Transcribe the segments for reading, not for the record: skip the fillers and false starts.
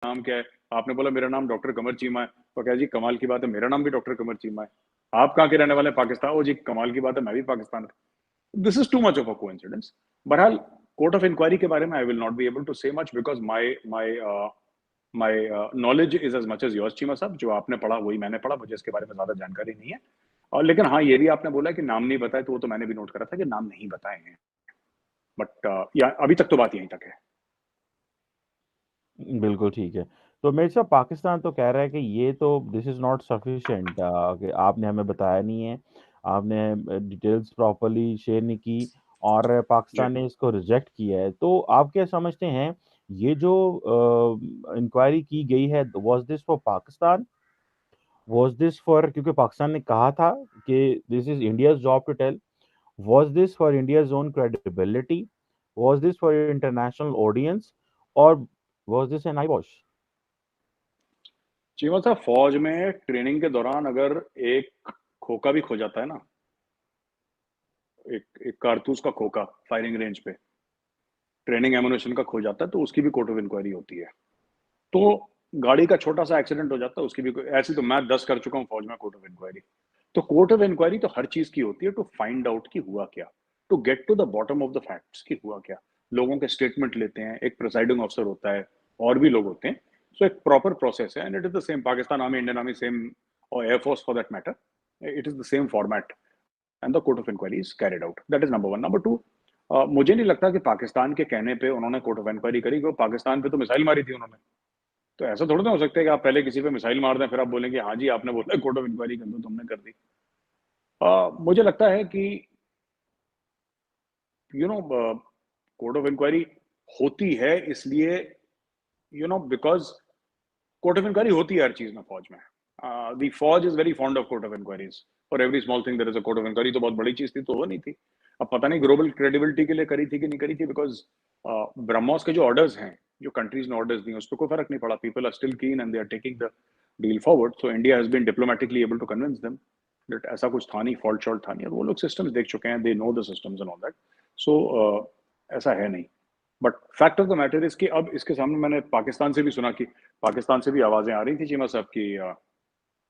नाम क्या है? आपने बोला मेरा नाम डॉक्टर कमर चीमा है, तो कहा जी कमाल की बात है, मेरा नाम भी डॉक्टर कमर चीमा है। आप कहाँ के रहने वाले हैं? पाकिस्तान। ओ जी कमाल की बात है, मैं भी पाकिस्तान का। This is too much of a coincidence. बहरहाल कोर्ट ऑफ इंक्वायरी के बारे में I will not be able to say much because my knowledge is as much as yours Cheema साहब। जो आपने पढ़ा वही मैंने पढ़ा, मुझे इसके बारे में ज्यादा जानकारी नहीं है। और लेकिन हाँ, ये भी आपने बोला कि नाम नहीं बताए, तो वो तो मैंने भी नोट करा था कि नाम नहीं बताए हैं। बट या अभी तक तो बात यहीं तक है। बिल्कुल ठीक है। तो मेरे साथ पाकिस्तान तो कह रहा है कि ये तो दिस इज़ नॉट सफिशिएंट, कि आपने हमें बताया नहीं है, आपने डिटेल्स प्रॉपर्ली शेयर नहीं की, और जी। पाकिस्तान ने इसको रिजेक्ट किया है। तो आप क्या समझते हैं, ये जो इंक्वायरी की गई है, was this for Pakistan, was this for, क्योंकि पाकिस्तान ने कहा था कि this is India's job to tell, was this for India's own credibility, was this for international audience, और was this an eye wash? Cheema साहब, फौज में ट्रेनिंग के दौरान अगर एक खोखा भी खो जाता है ना, एक एक कारतूस का खोखा फायरिंग रेंज पे ट्रेनिंग एमुनेशन का खो जाता है, तो उसकी भी कोर्ट ऑफ इंक्वायरी होती है। तो गाड़ी का छोटा सा एक्सीडेंट हो जाता है, उसकी भी ऐसी तो मैं 10 कर चुका हूँ फौज में कोर्ट ऑफ इंक्वायरी। तो कोर्ट ऑफ इंक्वायरी तो हर चीज की होती है टू फाइंड आउट कि हुआ क्या, to get to the bottom of the facts कि हुआ क्या। लोगों के स्टेटमेंट लेते हैं, एक प्रिसाइडिंग ऑफिसर होता है, और भी लोग होते हैं। सो एक प्रॉपर प्रोसेस है, and it is the same Pakistan army, Indian army, same, और air force for that matter. It is the same format and the court of inquiry is carried out. That is number one. Number two, मुझे नहीं लगता कि पाकिस्तान के कहने पे उन्होंने court of inquiry करी, क्योंकि पाकिस्तान पे तो मिसाइल मारी थी उन्होंने। तो ऐसा थोड़ा ना हो सकता है कि आप पहले किसी पे मिसाइल मार दें, फिर आप बोलेंगे हाँ जी आपने बोला कोर्ट ऑफ इंक्वायरी कर दो, तुमने कर दी। मुझे लगता है कि कोर्ट ऑफ इंक्वायरी होती है इसलिए, बिकॉज कोर्ट ऑफ इंक्वायरी होती है हर चीज में फौज में। द फौज is very fond of court of inquiries. For every small thing there is a court of inquiry. तो बहुत बड़ी चीज थी तो वो नहीं थी। अब पता नहीं ग्लोबल क्रेडिबिलिटी के लिए करी थी कि नहीं करी थी, बिकॉज ब्रह्मोस के जो ऑर्डर्स हैं, जो कंट्रीज ने ऑर्डर्स दिए, उस पर कोई फर्क नहीं पड़ा। People are still keen and they are taking the deal forward. So India has been diplomatically able to convince them that ऐसा कुछ था नहीं, फॉल्ट शॉल्ट था नहीं, और वो लोग सिस्टम्स देख चुके हैं, they know the systems and all that. So ऐसा है नहीं। But fact of the matter is कि अब इसके सामने मैंने पाकिस्तान से भी सुना कि पाकिस्तान से भी आवाजें आ रही थी चीमा साहब की,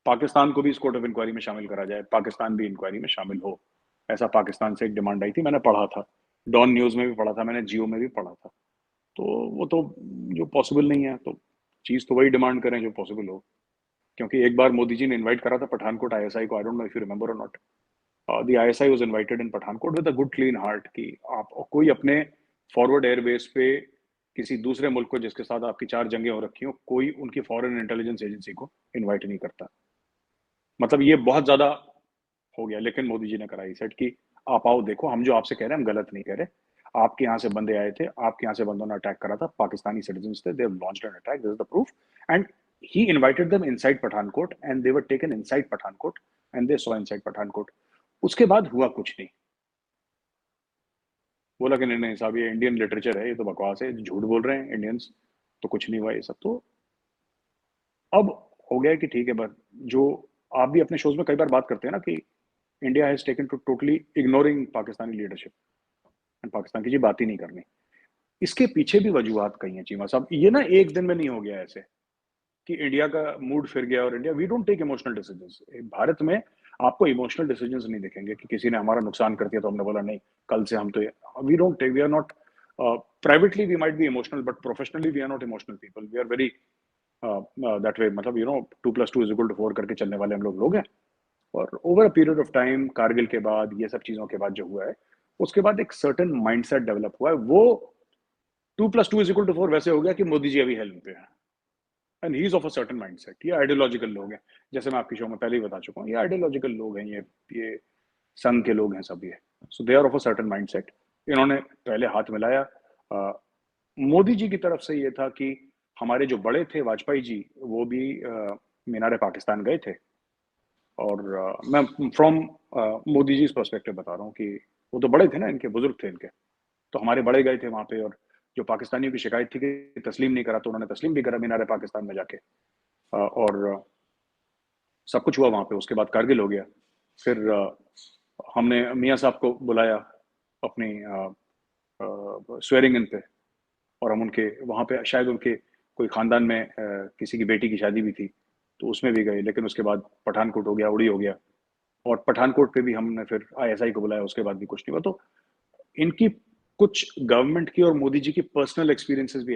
पाकिस्तान को भी इस कोर्ट ऑफ इंक्वायरी में शामिल करा जाए, पाकिस्तान भी इंक्वायरी में शामिल हो। ऐसा पाकिस्तान से एक डिमांड आई थी, मैंने पढ़ा था, डॉन न्यूज में भी पढ़ा था, मैंने जियो में भी पढ़ा था। तो वो तो जो पॉसिबल नहीं है, तो चीज तो वही डिमांड करें जो पॉसिबल हो। क्योंकि एक बार मोदी जी ने इनवाइट करा था पठानकोट आईएसआई को, I don't know if you remember और not. The ISI was invited in Pathankot with a good clean heart कि आप कोई अपने फॉरवर्ड एयरबेस पे किसी दूसरे मुल्क को जिसके साथ आपकी 4 जंगें हो रखी हो, कोई उनकी फॉरेन इंटेलिजेंस एजेंसी को इनवाइट नहीं करता। मतलब ये बहुत ज्यादा हो गया। लेकिन मोदी जी ने कराई सेट कि आप आओ देखो, हम जो आपसे कह रहे हैं हम गलत नहीं कह रहे। आपके यहाँ से बंदे आए थे, आपके यहाँ से बंदों ने अटैक करा था, पाकिस्तानी सिटीजंस थे, they have launched an attack, this is the proof. And he invited them inside Pathankot and they were taken inside Pathankot and they saw inside Pathankot. उसके बाद हुआ कुछ नहीं। बोला कि नहीं नहीं साहब, ये इंडियन लिटरेचर है, ये तो बकवास है, झूठ बोल रहे हैं इंडियंस, तो कुछ नहीं हुआ ये सब। तो अब हो गया है कि ठीक है, बस जो आप भी अपने शोज में कई बार बात करते हैं ना कि India has taken to totally ignoring Pakistani leadership and Pakistan की जी बात ही नहीं करनी। इसके पीछे भी वजूहत कई हैं चीमा साहब। ये ना एक दिन में नहीं हो गया ऐसे कि इंडिया का मूड फिर गया। और India, we don't take emotional decisions Bharat में। आपको इमोशनल डिसीजंस नहीं दिखेंगे कि किसी ने हमारा नुकसान कर दिया तो हमने बोला नहीं कल से हम तो, we don't take, we are not, privately we might be emotional but professionally we are not emotional people, we are very that way. मतलब 2+2=4 करके चलने वाले हम लोग हैं। और over a period of time, Kargil के बाद, ये सब चीजों के बाद जो हुआ है, उसके बाद एक सर्टन माइंडसेट डेवलप हुआ है। वो 2+2=4 वैसे हो गया कि मोदी जी अभी हेल्प पे है, and he is of a certain mindset. ये आइडियोलॉजिकल लोग हैं, जैसे मैं आपकी शो में पहले ही बता चुका हूँ, ये आइडियोलॉजिकल लोग हैं, ये संघ के लोग हैं सब ये। So they are of a certain mindset. इन्होंने पहले हाथ मिलाया। अ, मोदी जी की तरफ से ये था कि हमारे जो बड़े थे वाजपेयी जी, वो भी मीनार पाकिस्तान गए थे। और मैं फ्रॉम मोदी जी पर्सपेक्टिव बता रहा हूँ कि वो तो बड़े थे ना, इनके बुजुर्ग थे इनके। तो हमारे बड़े गए थे वहां पे, और जो पाकिस्तानियों की शिकायत थी कि तस्लीम नहीं करा, तो उन्होंने तस्लीम भी करा मीनार पाकिस्तान में जाके। और सब कुछ हुआ वहां पे। उसके बाद कारगिल हो गया। फिर हमने मियाँ साहब को बुलाया अपनी स्वेरिंग इन पे, और हम उनके वहां पे शायद उनके कोई खानदान में किसी की बेटी की शादी भी थी, तो उसमें भी गए, लेकिन उसके बाद पठानकोट हो गया, उड़ी हो गया, और पठानकोट पे भी हमने फिर आईएसआई को बुलाया, उसके बाद भी कुछ नहीं हुआ। तो इनकी कुछ गवर्नमेंट की और मोदी जी की पर्सनल एक्सपीरियंसेस भी